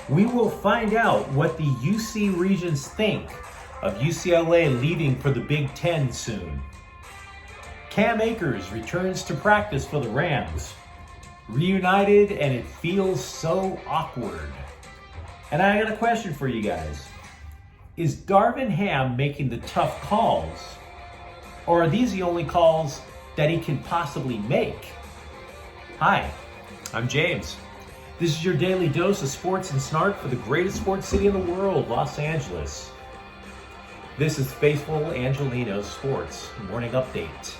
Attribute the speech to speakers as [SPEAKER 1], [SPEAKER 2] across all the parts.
[SPEAKER 1] We will find out what the UC Regents think of UCLA leaving for the Big Ten soon. Cam Akers returns to practice for the Rams. Reunited, and it feels so awkward. And I got a question for you guys. Is Darvin Ham making the tough calls? Or are these the only calls that he can possibly make? Hi, I'm James. This is your daily dose of sports and snark for the greatest sports city in the world, Los Angeles. This is Faithful Angelenos Sports Morning Update.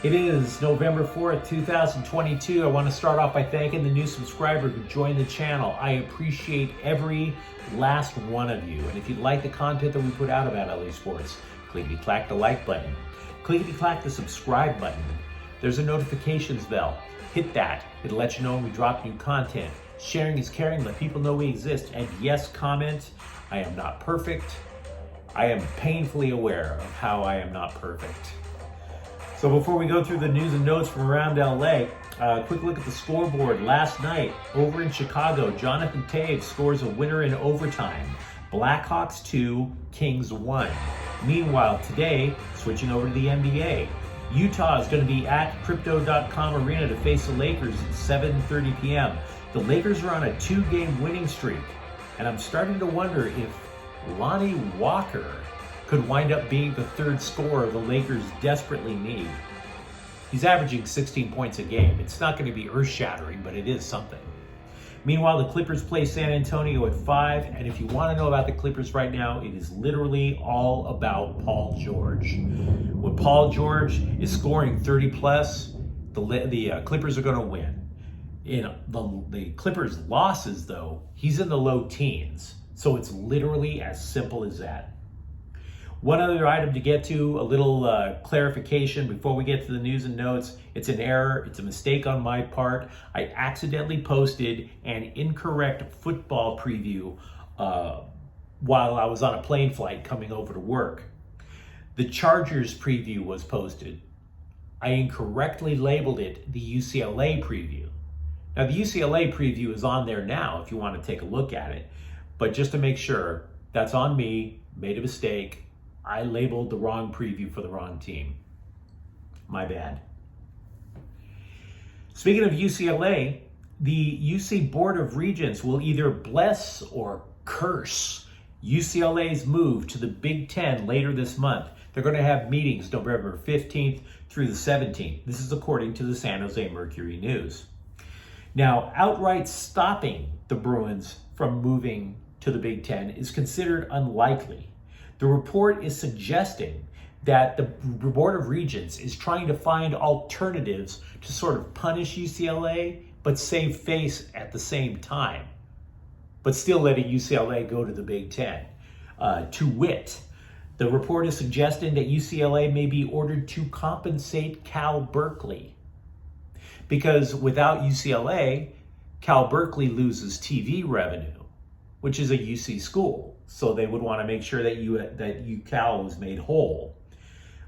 [SPEAKER 1] It is November 4th, 2022. I want to start off by thanking the new subscriber who joined the channel. I appreciate every last one of you. And if you like the content that we put out about LA sports, clickety-clack the like button. Clickety-clack the subscribe button. There's a notifications bell. Hit that. It'll let you know when we drop new content. Sharing is caring. Let people know we exist. And yes, comment. I am not perfect. I am painfully aware of how I am not perfect. So before we go through the news and notes from around LA, quick look at the scoreboard. Last night, over in Chicago, Jonathan Taves scores a winner in overtime. Blackhawks 2, Kings 1. Meanwhile, today, switching over to the NBA, Utah is going to be at Crypto.com Arena to face the Lakers at 7:30 p.m. The Lakers are on a 2-game winning streak, and I'm starting to wonder if Lonnie Walker could wind up being the third scorer the Lakers desperately need. He's averaging 16 points a game. It's not going to be earth-shattering, but it is something. Meanwhile, the Clippers play San Antonio at 5, and if you want to know about the Clippers right now, it is literally all about Paul George. When Paul George is scoring 30-plus, the Clippers are going to win. The Clippers' losses, though, he's in the low teens, so it's literally as simple as that. One other item to get to, a little clarification before we get to the news and notes. It's an error. It's a mistake on my part. I accidentally posted an incorrect football preview while I was on a plane flight coming over to work. The Chargers preview was posted. I incorrectly labeled it the UCLA preview. Now, the UCLA preview is on there now if you want to take a look at it. But just to make sure, that's on me. Made a mistake. I labeled the wrong preview for the wrong team. My bad. Speaking of UCLA, the UC Board of Regents will either bless or curse UCLA's move to the Big Ten later this month. They're going to have meetings November 15th through the 17th. This is according to the San Jose Mercury News. Now, outright stopping the Bruins from moving to the Big Ten is considered unlikely. The report is suggesting that the Board of Regents is trying to find alternatives to sort of punish UCLA, but save face at the same time, but still letting UCLA go to the Big Ten. To wit, the report is suggesting that UCLA may be ordered to compensate Cal Berkeley, because without UCLA, Cal Berkeley loses TV revenue, which is a UC school. So they would want to make sure that UCal was made whole.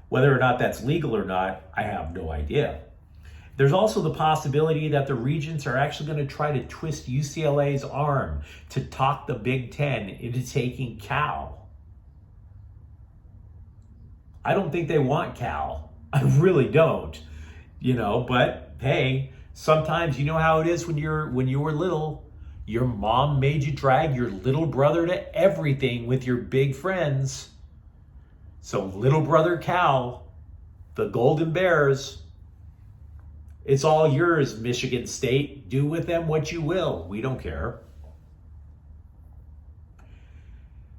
[SPEAKER 1] Whether or not that's legal or not, I have no idea. There's also the possibility that the Regents are actually going to try to twist UCLA's arm to talk the Big Ten into taking Cal. I don't think they want Cal. I really don't. But hey, sometimes you know how it is when you were little. Your mom made you drag your little brother to everything with your big friends. So little brother Cal, the Golden Bears, it's all yours, Michigan State. Do with them what you will. We don't care.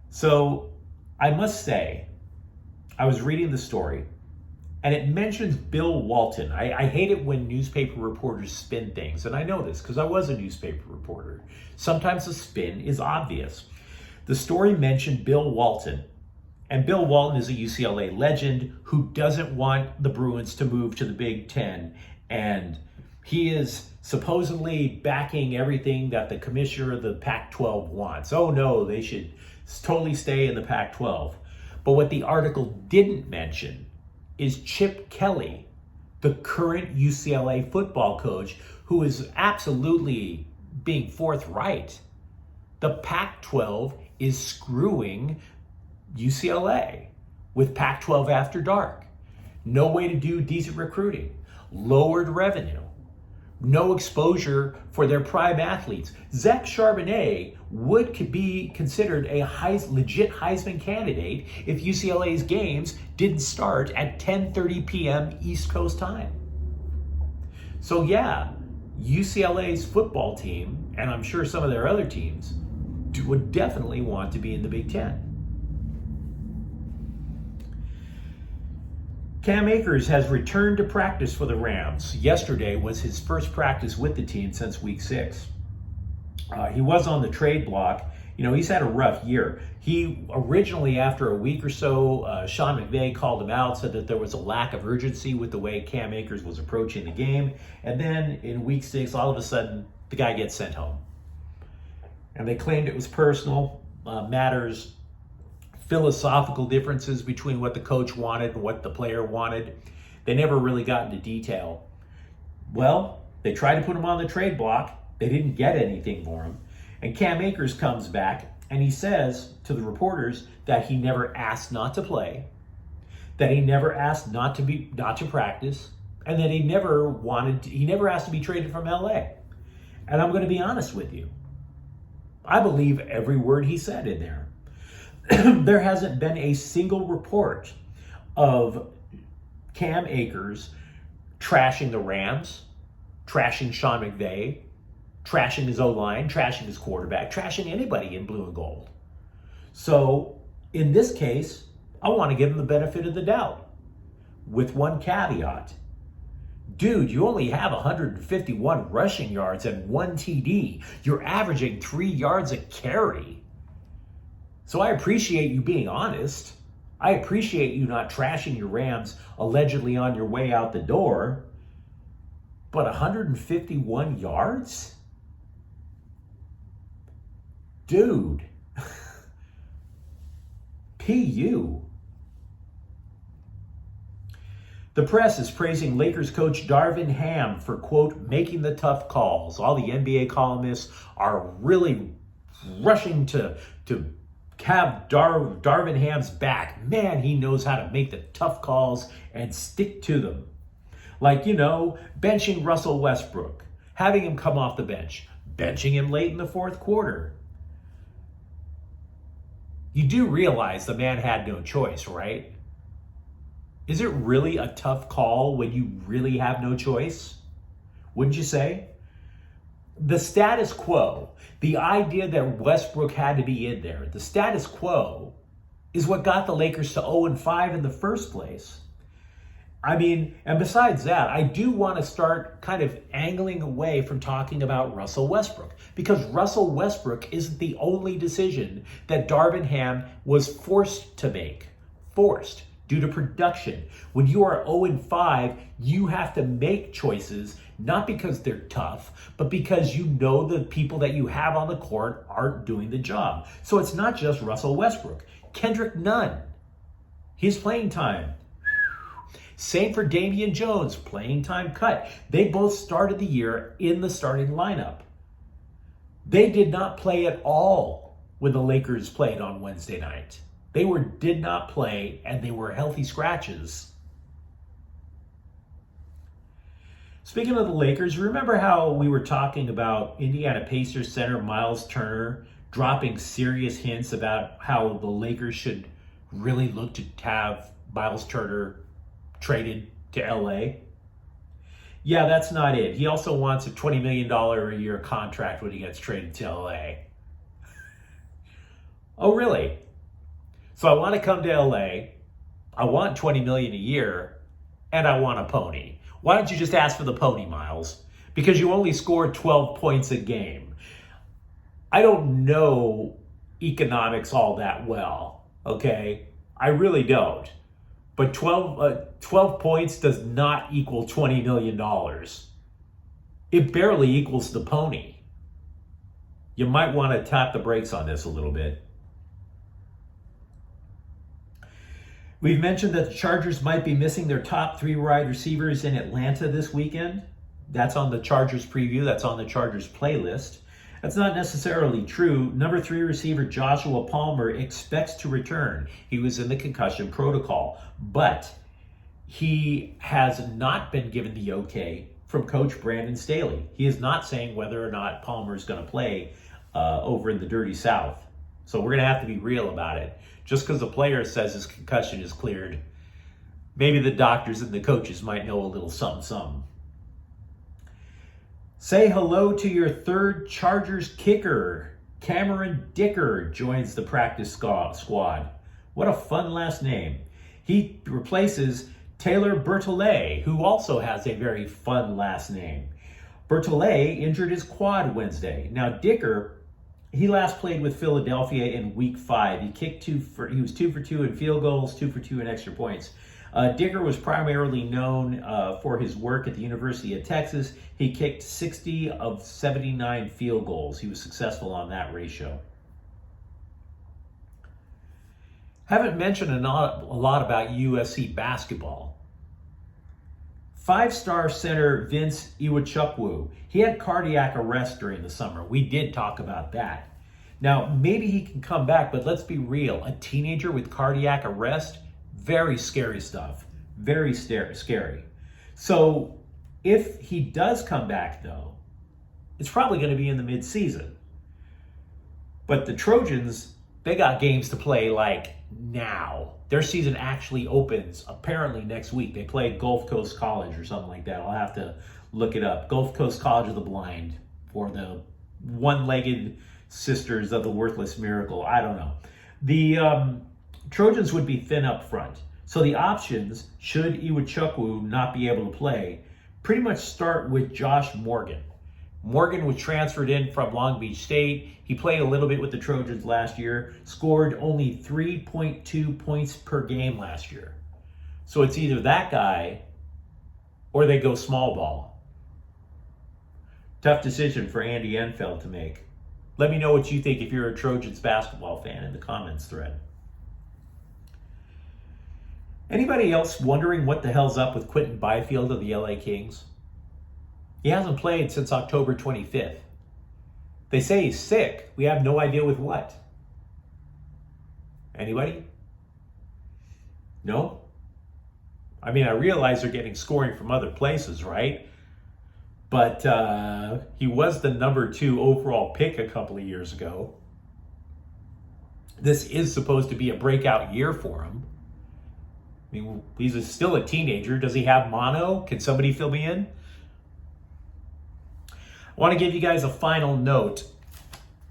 [SPEAKER 1] So I must say, I was reading the story, and it mentions Bill Walton. I hate it when newspaper reporters spin things, and I know this because I was a newspaper reporter. Sometimes the spin is obvious. The story mentioned Bill Walton, and Bill Walton is a UCLA legend who doesn't want the Bruins to move to the Big Ten, and he is supposedly backing everything that the commissioner of the Pac-12 wants. Oh no, they should totally stay in the Pac-12. But what the article didn't mention is Chip Kelly, the current UCLA football coach, who is absolutely being forthright The Pac-12 is screwing UCLA with Pac-12 After Dark. No way to do decent recruiting. Lowered revenue. No exposure for their prime athletes. Zach Charbonnet could be considered a legit Heisman candidate if UCLA's games didn't start at 10:30 p.m. East Coast time. So yeah, UCLA's football team, and I'm sure some of their other teams, would definitely want to be in the Big Ten. Cam Akers has returned to practice for the Rams. Yesterday was his first practice with the team since week 6. He was on the trade block. You know, he's had a rough year. He originally, after a week or so, Sean McVay called him out, said that there was a lack of urgency with the way Cam Akers was approaching the game. And then in week 6, all of a sudden, the guy gets sent home. And they claimed it was personal matters, philosophical differences between what the coach wanted and what the player wanted. They never really got into detail. Well, they tried to put him on the trade block. They didn't get anything for him. And Cam Akers comes back and he says to the reporters that he never asked not to play, that he never asked not to practice, and that he never asked to be traded from LA. And I'm going to be honest with you. I believe every word he said in there. There hasn't been a single report of Cam Akers trashing the Rams, trashing Sean McVay, trashing his O-line, trashing his quarterback, trashing anybody in blue and gold. So in this case, I want to give him the benefit of the doubt with one caveat. Dude, you only have 151 rushing yards and 1 TD. You're averaging 3 yards a carry. So I appreciate you being honest. I appreciate you not trashing your Rams allegedly on your way out the door. But 151 yards? Dude. PU. The press is praising Lakers coach Darvin Ham for, quote, making the tough calls. All the NBA columnists are really rushing to have Darvin Ham's back. Man, he knows how to make the tough calls and stick to them. Like, you know, benching Russell Westbrook, having him come off the bench, benching him late in the fourth quarter. You do realize the man had no choice, right? Is it really a tough call when you really have no choice? Wouldn't you say? The status quo, the idea that Westbrook had to be in there, the status quo is what got the Lakers to 0-5 in the first place. I mean, and besides that, I do want to start kind of angling away from talking about Russell Westbrook, because Russell Westbrook isn't the only decision that Darvin Ham was forced to make. Forced. Due to production. When you are 0-5, you have to make choices, not because they're tough, but because you know the people that you have on the court aren't doing the job. So it's not just Russell Westbrook. Kendrick Nunn, his playing time. Same for Damian Jones, playing time cut. They both started the year in the starting lineup. They did not play at all when the Lakers played on Wednesday night. They did not play, and they were healthy scratches. Speaking of the Lakers, remember how we were talking about Indiana Pacers center Miles Turner dropping serious hints about how the Lakers should really look to have Miles Turner traded to LA? Yeah, that's not it. He also wants a $20 million a year contract when he gets traded to LA. Oh, really? So I want to come to LA, I want $20 million a year, and I want a pony. Why don't you just ask for the pony, Miles? Because you only scored 12 points a game. I don't know economics all that well, okay? I really don't. But 12 points does not equal $20 million. It barely equals the pony. You might want to tap the brakes on this a little bit. We've mentioned that the Chargers might be missing their top 3 wide receivers in Atlanta this weekend. That's on the Chargers preview. That's on the Chargers playlist. That's not necessarily true. Number 3 receiver Joshua Palmer expects to return. He was in the concussion protocol, but he has not been given the okay from Coach Brandon Staley. He is not saying whether or not Palmer is going to play over in the Dirty South. So we're going to have to be real about it. Just because the player says his concussion is cleared, maybe the doctors and the coaches might know a little something, something. Say hello to your third Chargers kicker. Cameron Dicker joins the practice squad. What a fun last name. He replaces Taylor Bertolet, who also has a very fun last name. Bertolet injured his quad Wednesday. Now Dicker, he last played with Philadelphia in Week 5. He was 2 for 2 in field goals, 2 for 2 in extra points. Dicker was primarily known for his work at the University of Texas. He kicked 60 of 79 field goals. He was successful on that ratio. Haven't mentioned a lot about USC basketball. 5-star center Vince Iwuchukwu, he had cardiac arrest during the summer. We did talk about that. Now, maybe he can come back, but let's be real. A teenager with cardiac arrest, very scary stuff. Very scary. So if he does come back, though, it's probably going to be in the mid-season. But the Trojans, they got games to play like now. Their season actually opens apparently next week. They play Gulf Coast College or something like that. I'll have to look it up. Gulf Coast College of the Blind, or the one-legged sisters of the Worthless Miracle. I don't know. The Trojans would be thin up front. So the options, should Iwuchukwu not be able to play, pretty much start with Josh Morgan. Morgan was transferred in from Long Beach State. He played a little bit with the Trojans last year, scored only 3.2 points per game last year. So it's either that guy or they go small ball. Tough decision for Andy Enfeld to make. Let me know what you think if you're a Trojans basketball fan in the comments thread. Anybody else wondering what the hell's up with Quentin Byfield of the LA Kings? He hasn't played since October 25th. They say he's sick. We have no idea with what. Anybody? No? I mean, I realize they're getting scoring from other places, right? But he was the number 2 overall pick a couple of years ago. This is supposed to be a breakout year for him. I mean, he's still a teenager. Does he have mono? Can somebody fill me in? I want to give you guys a final note.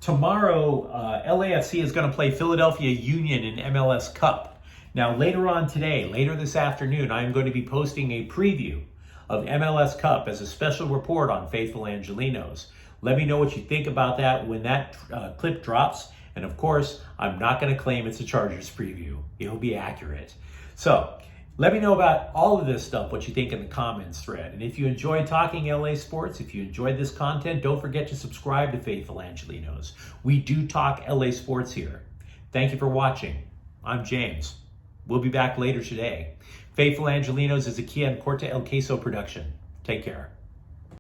[SPEAKER 1] Tomorrow, LAFC is going to play Philadelphia Union in MLS Cup. Now, later on today, later this afternoon, I'm going to be posting a preview of MLS Cup as a special report on Faithful Angelenos. Let me know what you think about that when that clip drops. And of course, I'm not going to claim it's a Chargers preview. It'll be accurate. So, let me know about all of this stuff, what you think in the comments thread. And if you enjoyed talking LA sports, if you enjoyed this content, don't forget to subscribe to Faithful Angelenos. We do talk LA sports here. Thank you for watching. I'm James. We'll be back later today. Faithful Angelenos is a Kia and Corte El Queso production. Take care.